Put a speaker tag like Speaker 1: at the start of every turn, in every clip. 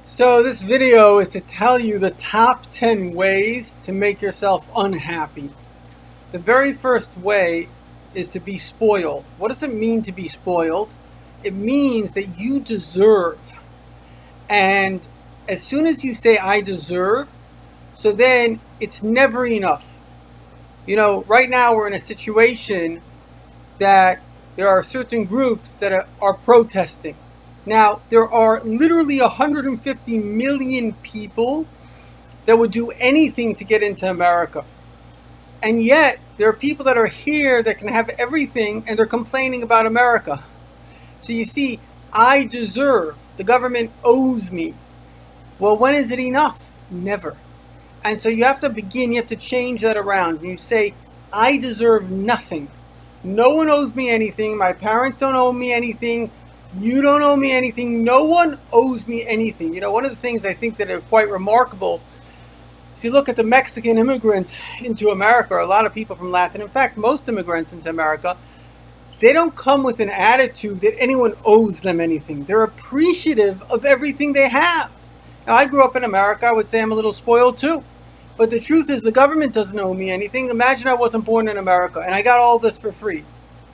Speaker 1: So this video is to tell you the top 10 ways to make yourself unhappy. The very first way is to be spoiled. What does it mean to be spoiled? It means that you deserve. And as soon as you say I deserve, so then it's never enough. Right now we're in a situation that there are certain groups that are protesting. Now, there are literally 150 million people that would do anything to get into America. And yet, there are people that are here that can have everything, and they're complaining about America. So you see, I deserve. The government owes me. Well, when is it enough? Never. And so you have to change that around. You say, I deserve nothing. No one owes me anything. My parents don't owe me anything. You don't owe me anything. No one owes me anything. One of the things I think that are quite remarkable is you look at the Mexican immigrants into America, or a lot of people from Latin, in fact, most immigrants into America, they don't come with an attitude that anyone owes them anything. They're appreciative of everything they have. Now, I grew up in America. I would say I'm a little spoiled too. But the truth is the government doesn't owe me anything. Imagine I wasn't born in America and I got all this for free.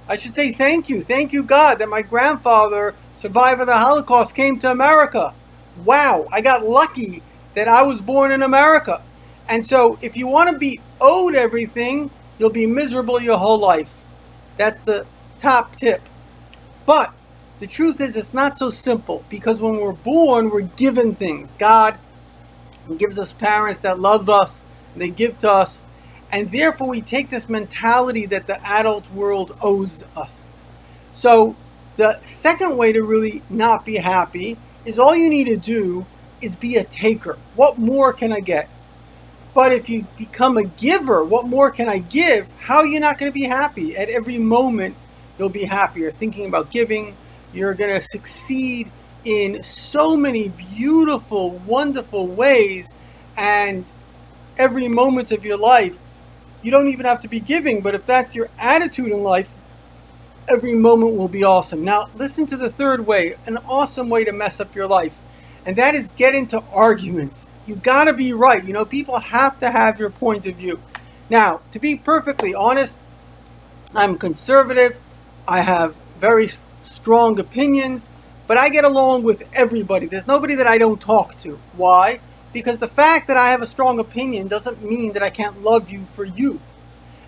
Speaker 1: I should say thank you. Thank you, God, that my grandfather, survivor of the Holocaust, came to America. Wow, I got lucky that I was born in America. And so if you want to be owed everything, you'll be miserable your whole life. That's the top tip. But the truth is it's not so simple, because when we're born, we're given things. God gives us parents that love us, and they give to us. And therefore, we take this mentality that the adult world owes us. So the second way to really not be happy is all you need to do is be a taker. What more can I get? But if you become a giver, what more can I give? How are you not going to be happy? At every moment, you'll be happy. You're thinking about giving. You're going to succeed in so many beautiful, wonderful ways. And every moment of your life, you don't even have to be giving, but if that's your attitude in life, every moment will be awesome. Now, listen to the third way, an awesome way to mess up your life, and that is get into arguments. You gotta be right. People have to have your point of view. Now, to be perfectly honest, I'm conservative. I have very strong opinions, but I get along with everybody. There's nobody that I don't talk to. Why? Because the fact that I have a strong opinion doesn't mean that I can't love you for you.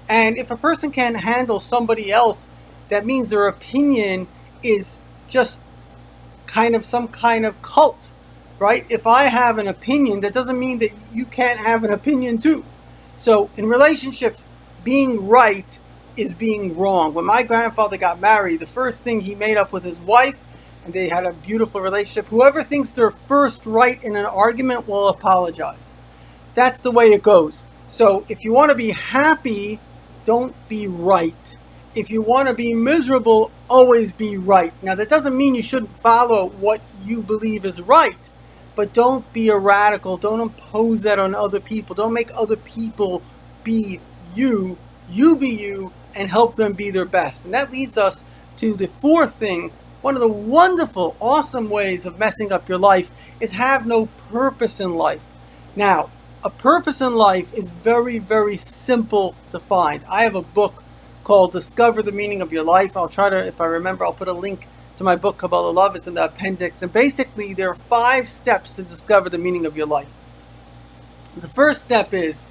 Speaker 1: And if a person can't handle somebody else, that means their opinion is just some kind of cult, right? If I have an opinion, that doesn't mean that you can't have an opinion too. So in relationships, being right is being wrong. When my grandfather got married, the first thing he made up with his wife, and they had a beautiful relationship, whoever thinks they're first right in an argument will apologize. That's the way it goes. So if you want to be happy, don't be right. If you want to be miserable, always be right. Now, that doesn't mean you shouldn't follow what you believe is right, but don't be a radical. Don't impose that on other people. Don't make other people be you. You be you, and help them be their best. And that leads us to the fourth thing. One of the wonderful, awesome ways of messing up your life is have no purpose in life. Now, a purpose in life is very, very simple to find. I have a book called Discover the Meaning of Your Life. I'll try to, if I remember, I'll put a link to my book, Kabbalah Love. It's in the appendix. And basically, there are 5 steps to discover the meaning of your life. The first step is,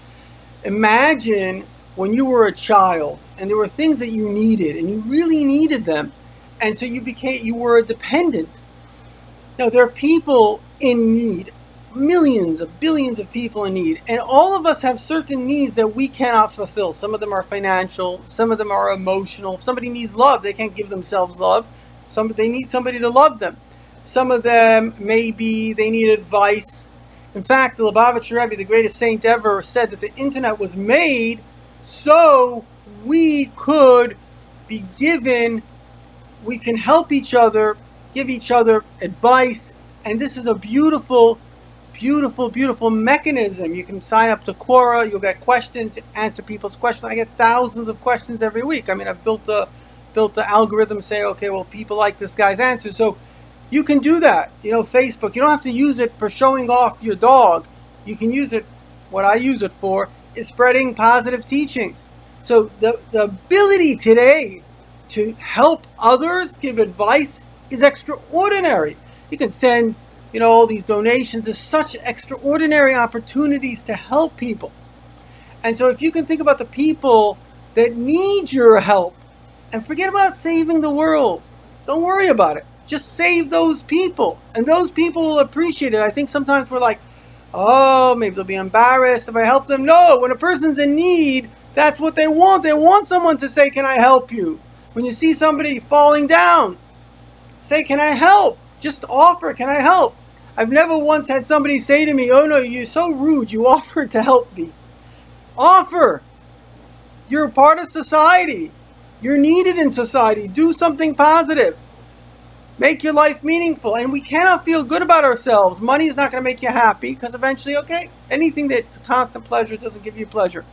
Speaker 1: imagine when you were a child and there were things that you needed and you really needed them. And so you were a dependent. Now, there are people in need, millions of billions of people in need, and all of us have certain needs that we cannot fulfill. Some of them are financial, some of them are emotional. If somebody needs love, they can't give themselves love. They need somebody to love them. Some of them maybe they need advice. In fact, the Lubavitcher Rebbe, the greatest saint ever, said that the internet was made so we could be given, we can help each other, give each other advice. And this is a beautiful, beautiful, beautiful mechanism. You can sign up to Quora, you'll get questions, answer people's questions. I get thousands of questions every week. I mean, I've built the algorithm, say, okay, well, people like this guy's answer. So You can do that. Facebook, you don't have to use it for showing off your dog. You can use it, what I use it for, is spreading positive teachings. So the ability today to help others, give advice, is extraordinary. You can send, all these donations. There's such extraordinary opportunities to help people. And so if you can think about the people that need your help, and forget about saving the world. Don't worry about it. Just save those people, and those people will appreciate it. I think sometimes we're like, oh, maybe they'll be embarrassed if I help them. No, when a person's in need, that's what they want. They want someone to say, can I help you? When you see somebody falling down, say, can I help? Just offer, can I help? I've never once had somebody say to me, oh no, you're so rude, you offered to help me. Offer. You're a part of society. You're needed in society. Do something positive. Make your life meaningful. And we cannot feel good about ourselves. Money is not going to make you happy, because eventually, anything that's constant pleasure doesn't give you pleasure.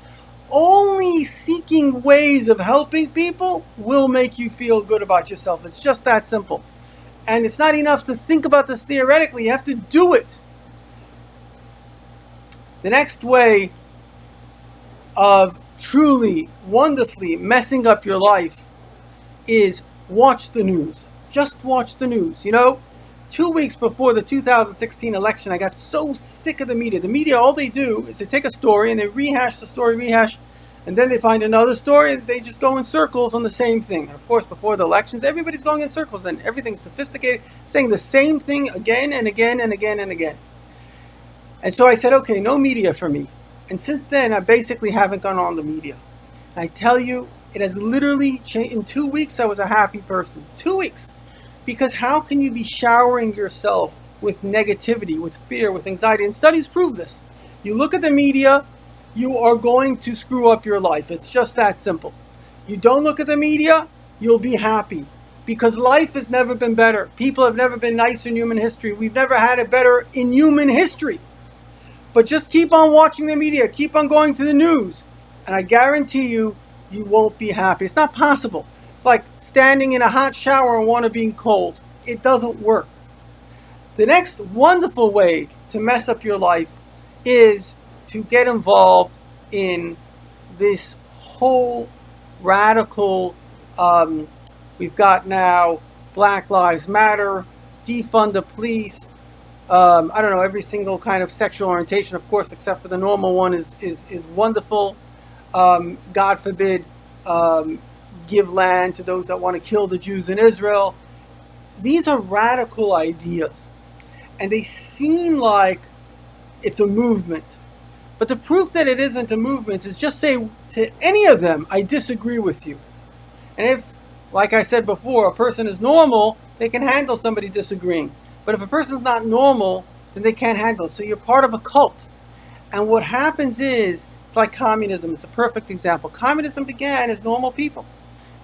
Speaker 1: Only seeking ways of helping people will make you feel good about yourself. It's just that simple. And it's not enough to think about this theoretically. You have to do it. The next way of truly, wonderfully messing up your life is watch the news. Just watch the news. 2 weeks before the 2016 election, I got so sick of the media. The media, all they do is they take a story and they rehash the story, and then they find another story and they just go in circles on the same thing. And of course, before the elections, everybody's going in circles and everything's sophisticated, saying the same thing again and again and again and again. And so I said, okay, no media for me. And since then, I basically haven't gone on the media. And I tell you, it has literally changed. In 2 weeks, I was a happy person. 2 weeks. Because how can you be showering yourself with negativity, with fear, with anxiety? And studies prove this. You look at the media, you are going to screw up your life. It's just that simple. You don't look at the media, you'll be happy. Because life has never been better. People have never been nicer in human history. We've never had it better in human history. But just keep on watching the media. Keep on going to the news. And I guarantee you, you won't be happy. It's not possible. It's like standing in a hot shower and want to be cold. It doesn't work. The next wonderful way to mess up your life is to get involved in this whole radical, we've got now Black Lives Matter, defund the police, every single kind of sexual orientation, of course, except for the normal one is wonderful. God forbid, give land to those that want to kill the Jews in Israel. These are radical ideas, and they seem like it's a movement. But the proof that it isn't a movement is just say to any of them, I disagree with you. And if, like I said before, a person is normal, they can handle somebody disagreeing. But if a person's not normal, then they can't handle it. So you're part of a cult. And what happens is, it's like communism. It's a perfect example. Communism began as normal people.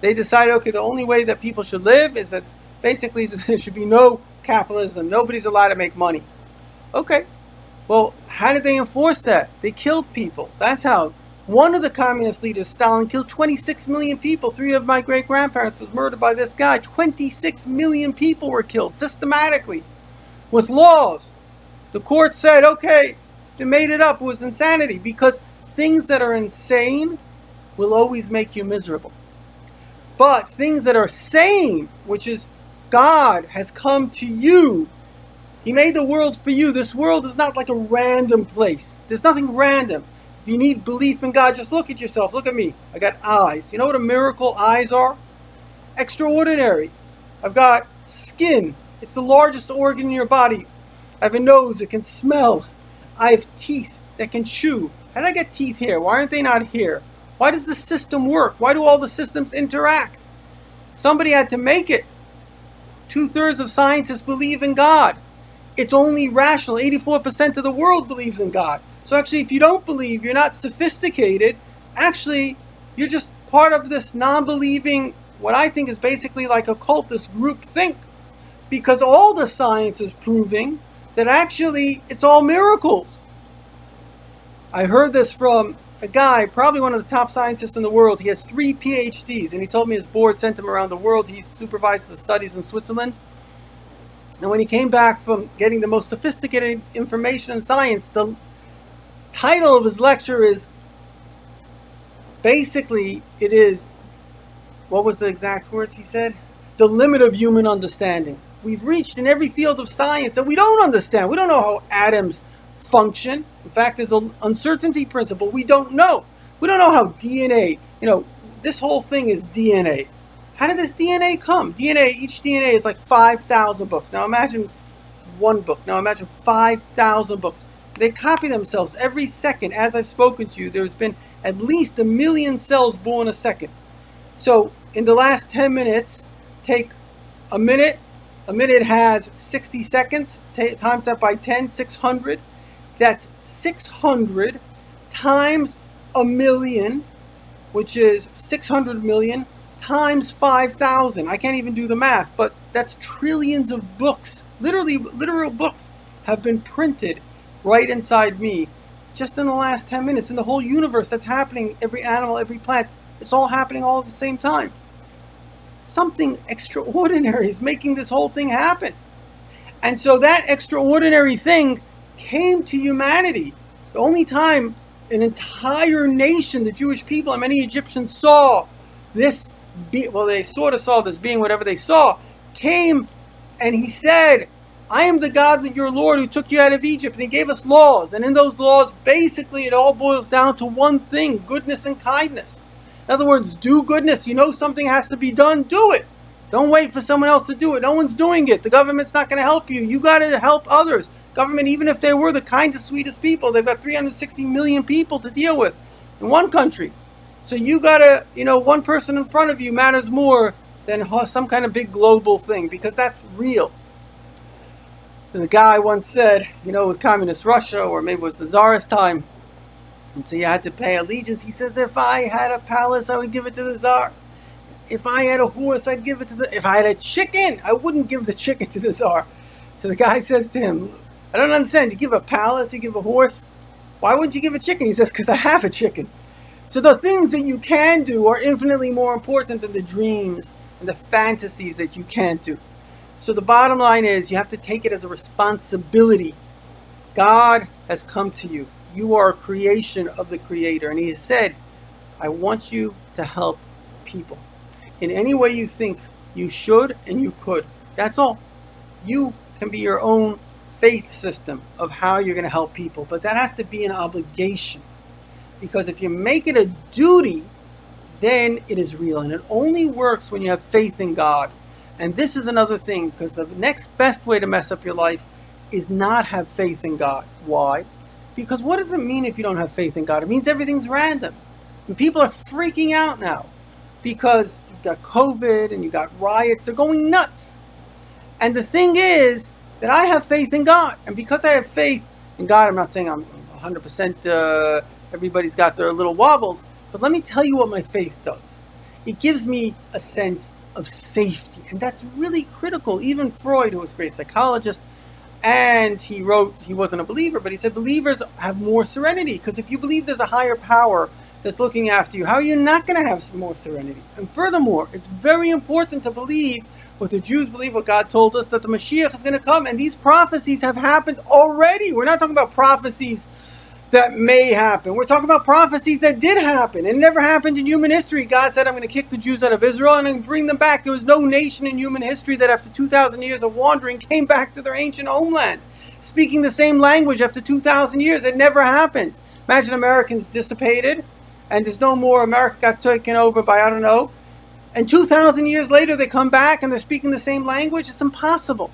Speaker 1: They decided, okay, the only way that people should live is that basically there should be no capitalism. Nobody's allowed to make money. Okay. Well, how did they enforce that? They killed people. That's how. One of the communist leaders, Stalin, killed 26 million people. 3 of my great-grandparents was murdered by this guy. 26 million people were killed systematically with laws. The court said, okay, they made it up. It was insanity, because things that are insane will always make you miserable. But things that are sane, which is God has come to you. He made the world for you. This world is not like a random place. There's nothing random. If you need belief in God, just look at yourself. Look at me. I got eyes. You know what a miracle eyes are? Extraordinary. I've got skin. It's the largest organ in your body. I have a nose that can smell. I have teeth that can chew. How did I get teeth here? Why aren't they not here? Why does the system work? Why do all the systems interact? Somebody had to make it. 2/3 of scientists believe in God. It's only rational. 84% of the world believes in God. So actually, if you don't believe, you're not sophisticated. Actually, you're just part of this non-believing, what I think is basically like a cultist group think. Because all the science is proving that actually it's all miracles. I heard this from a guy, probably one of the top scientists in the world. He has 3 PhDs, and he told me his board sent him around the world. He supervised the studies in Switzerland. And when he came back from getting the most sophisticated information in science, the title of his lecture is basically, it is, what was the exact words he said? The limit of human understanding. We've reached in every field of science that we don't understand. We don't know how atoms function. In fact, there's an uncertainty principle. We don't know. We don't know how DNA, this whole thing is DNA. How did this DNA come? Each DNA is like 5,000 books. Now imagine one book. Now imagine 5,000 books. They copy themselves every second. As I've spoken to you, there's been at least 1 million cells born a second. So in the last 10 minutes, take a minute. A minute has 60 seconds. Times that by 10, 600. That's 600 times 1 million, which is 600 million, times 5,000. I can't even do the math, but that's trillions of books. Literal books have been printed right inside me just in the last 10 minutes. In the whole universe, that's happening. Every animal, every plant, it's all happening all at the same time. Something extraordinary is making this whole thing happen. And so that extraordinary thing came to humanity. The only time an entire nation, the Jewish people and many Egyptians saw this, they sort of saw this being, whatever they saw, came and he said, I am the God, your Lord, who took you out of Egypt. And he gave us laws. And in those laws, basically, it all boils down to one thing: goodness and kindness. In other words, do goodness. You know something has to be done, do it. Don't wait for someone else to do it. No one's doing it. The government's not going to help you. You got to help others. Government, even if they were the kindest, sweetest people, they've got 360 million people to deal with in one country. So you got to, one person in front of you matters more than some kind of big global thing, because that's real. The guy once said, with communist Russia, or maybe it was the Tsarist time, and so you had to pay allegiance. He says, if I had a palace, I would give it to the Tsar. If I had a horse, I'd give it to if I had a chicken, I wouldn't give the chicken to the Tsar. So the guy says to him, I don't understand. You give a palace, you give a horse. Why wouldn't you give a chicken? He says, because I have a chicken. So the things that you can do are infinitely more important than the dreams and the fantasies that you can't do. So the bottom line is, you have to take it as a responsibility. God has come to you. You are a creation of the Creator. And He has said, I want you to help people in any way you think you should and you could. That's all. You can be your own faith system of how you're going to help people. But that has to be an obligation. Because if you make it a duty, then it is real. And it only works when you have faith in God. And this is another thing, because the next best way to mess up your life is not have faith in God. Why? Because what does it mean if you don't have faith in God? It means everything's random. And people are freaking out now because you've got COVID and you got riots. They're going nuts. And the thing is that I have faith in God. And because I have faith in God, I'm not saying I'm 100%, everybody's got their little wobbles. But let me tell you what my faith does. It gives me a sense of safety. And that's really critical. Even Freud, who was a great psychologist, and he wrote, he wasn't a believer, but he said believers have more serenity. Because if you believe there's a higher power that's looking after you, how are you not going to have some more serenity? And furthermore, it's very important to believe what the Jews believe, what God told us, that the Mashiach is going to come. And these prophecies have happened already. We're not talking about prophecies that may happen. We're talking about prophecies that did happen. It never happened in human history. God said, I'm going to kick the Jews out of Israel and I'm going to bring them back. There was no nation in human history that after 2,000 years of wandering came back to their ancient homeland, speaking the same language after 2,000 years. It never happened. Imagine Americans dissipated and there's no more. America got taken over by, I don't know. And 2,000 years later, they come back and they're speaking the same language. It's impossible.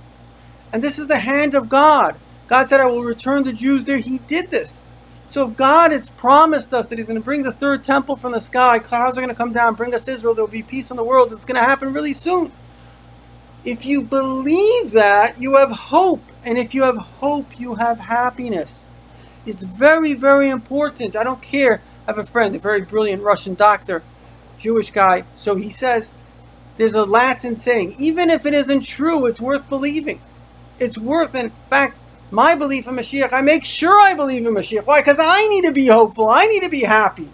Speaker 1: And this is the hand of God. God said, I will return the Jews there. He did this. So if God has promised us that He's going to bring the third temple from the sky, clouds are going to come down, bring us to Israel, there will be peace in the world. It's going to happen really soon. If you believe that, you have hope. And if you have hope, you have happiness. It's very, very important. I don't care. I have a friend, a very brilliant Russian doctor, Jewish guy. So he says, there's a Latin saying, even if it isn't true, it's worth believing. It's worth, in fact, my belief in Mashiach, I make sure I believe in Mashiach. Why? Because I need to be hopeful. I need to be happy.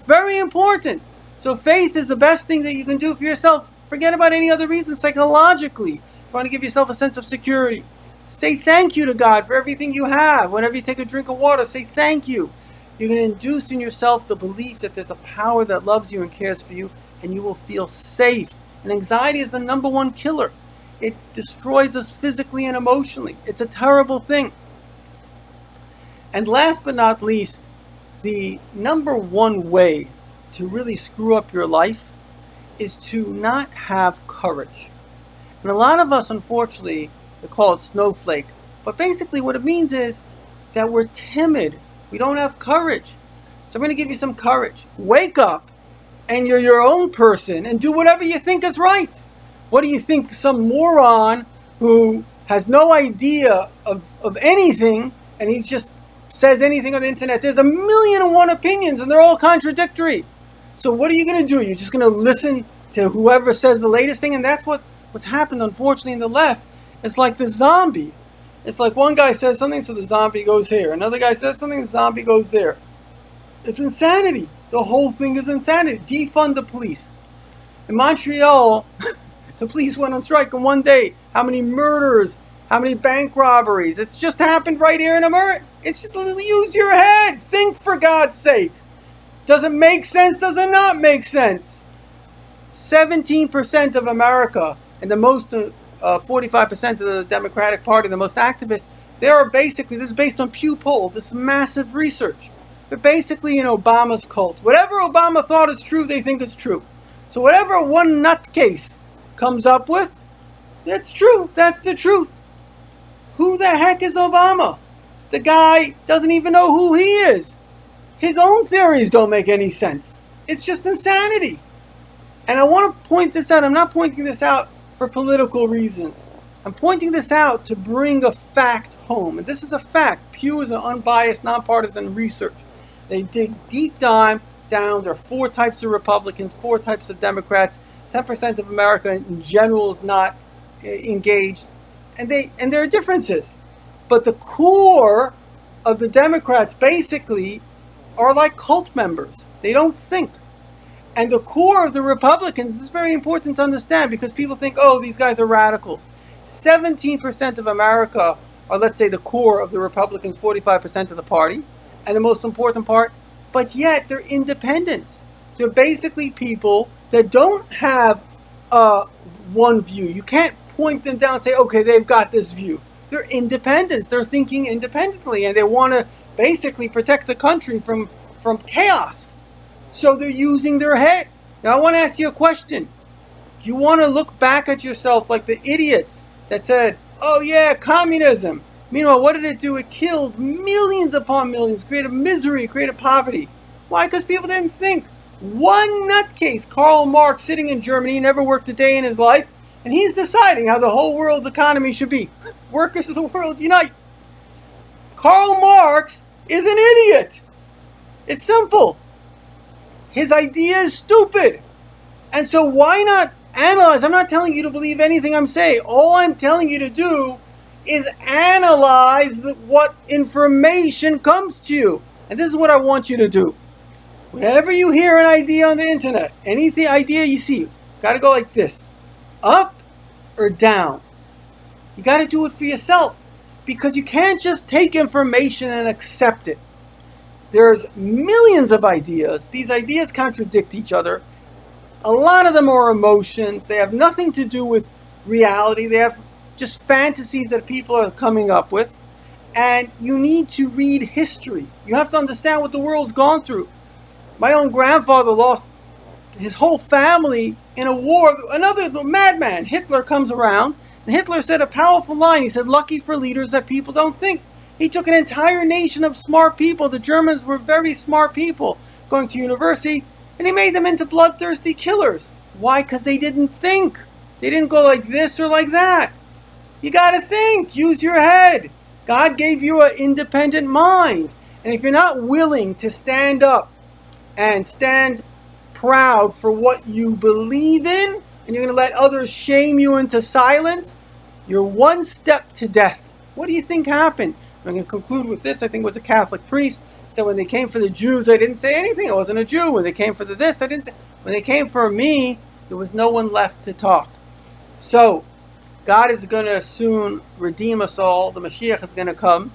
Speaker 1: Very important. So faith is the best thing that you can do for yourself. Forget about any other reason psychologically. want to give yourself a sense of security. Say thank you to God for everything you have. Whenever you take a drink of water, say thank you. You're going to induce in yourself the belief that there's a power that loves you and cares for you, and you will feel safe. And anxiety is the number one killer. It destroys us physically and emotionally. It's a terrible thing. And last but not least, the number one way to really screw up your life is to not have courage. And a lot of us, unfortunately, they call it snowflake. But basically what it means is that we're timid. We don't have courage. So I'm going to give you some courage. Wake up and you're your own person and do whatever you think is right. What do you think some moron who has no idea of anything and he just says anything on the internet? There's 1,000,001 opinions and they're all contradictory. So what are you going to do? You're just going to listen to whoever says the latest thing? And that's what's happened, unfortunately, in the left. It's like the zombie. It's like one guy says something, so the zombie goes here. Another guy says something, the zombie goes there. It's insanity. The whole thing is insanity. Defund the police. In Montreal, the police went on strike in one day. How many murders? How many bank robberies? It's just happened right here in America. It's just use your head. Think, for God's sake. Does it make sense? Does it not make sense? 17% of America and the most 45% of the Democratic Party, the most activists, they are basically, this is based on Pew poll, this massive research. They're basically in Obama's cult. Whatever Obama thought is true, they think is true. So whatever one nutcase comes up with, that's true. That's the truth. Who the heck is Obama? The guy doesn't even know who he is. His own theories don't make any sense. It's just insanity. And I want to point this out. I'm not pointing this out for political reasons. I'm pointing this out to bring a fact home. And this is a fact. Pew is an unbiased, nonpartisan research. They dig deep down. There are 4 types of Republicans, 4 types of Democrats. 10% of America in general is not engaged. And there are differences. But the core of the Democrats basically are like cult members. They don't think. And the core of the Republicans, this is very important to understand because people think, oh, these guys are radicals. 17% of America are, let's say, the core of the Republicans, 45% of the party, and the most important part, but yet they're independents. They're basically people that don't have one view. You can't point them down and say, okay, they've got this view. They're independents. They're thinking independently, and they want to basically protect the country from chaos. So they're using their head. Now I want to ask you a question. Do you want to look back at yourself like the idiots that said, oh yeah, communism. Meanwhile, what did it do? It killed millions upon millions, created misery, created poverty. Why? Because people didn't think. One nutcase, Karl Marx, sitting in Germany, never worked a day in his life, and he's deciding how the whole world's economy should be. Workers of the world unite. Karl Marx is an idiot. It's simple. His idea is stupid. And so why not analyze? I'm not telling you to believe anything I'm saying. All I'm telling you to do is analyze what information comes to you. And this is what I want you to do. Whenever you hear an idea on the internet, any idea you see, got to go like this. Up or down. You got to do it for yourself. Because you can't just take information and accept it. There's millions of ideas. These ideas contradict each other. A lot of them are emotions. They have nothing to do with reality. They have just fantasies that people are coming up with. And you need to read history. You have to understand what the world's gone through. My own grandfather lost his whole family in a war. Another madman, Hitler, comes around. And Hitler said a powerful line. He said, lucky for leaders that people don't think. He took an entire nation of smart people. The Germans were very smart people going to university. And he made them into bloodthirsty killers. Why? Because they didn't think. They didn't go like this or like that. You got to think. Use your head. God gave you an independent mind. And if you're not willing to stand up and stand proud for what you believe in, and you're going to let others shame you into silence, you're one step to death. What do you think happened? I'm going to conclude with this. I think it was a Catholic priest. He said when they came for the Jews, I didn't say anything. I wasn't a Jew. When they came for this, I didn't say. When they came for me, there was no one left to talk. So God is going to soon redeem us all. The Mashiach is going to come.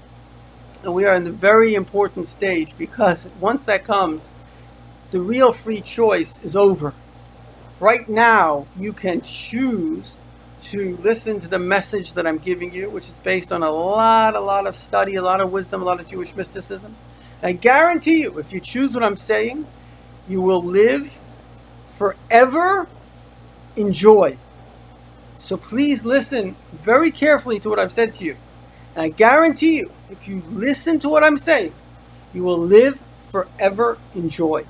Speaker 1: And we are in the very important stage, because once that comes, the real free choice is over. Right now, you can choose to listen to the message that I'm giving you, which is based on a lot of study, a lot of wisdom, a lot of Jewish mysticism. And I guarantee you, if you choose what I'm saying, you will live forever in joy. So please listen very carefully to what I've said to you. And I guarantee you, if you listen to what I'm saying, you will live forever in joy.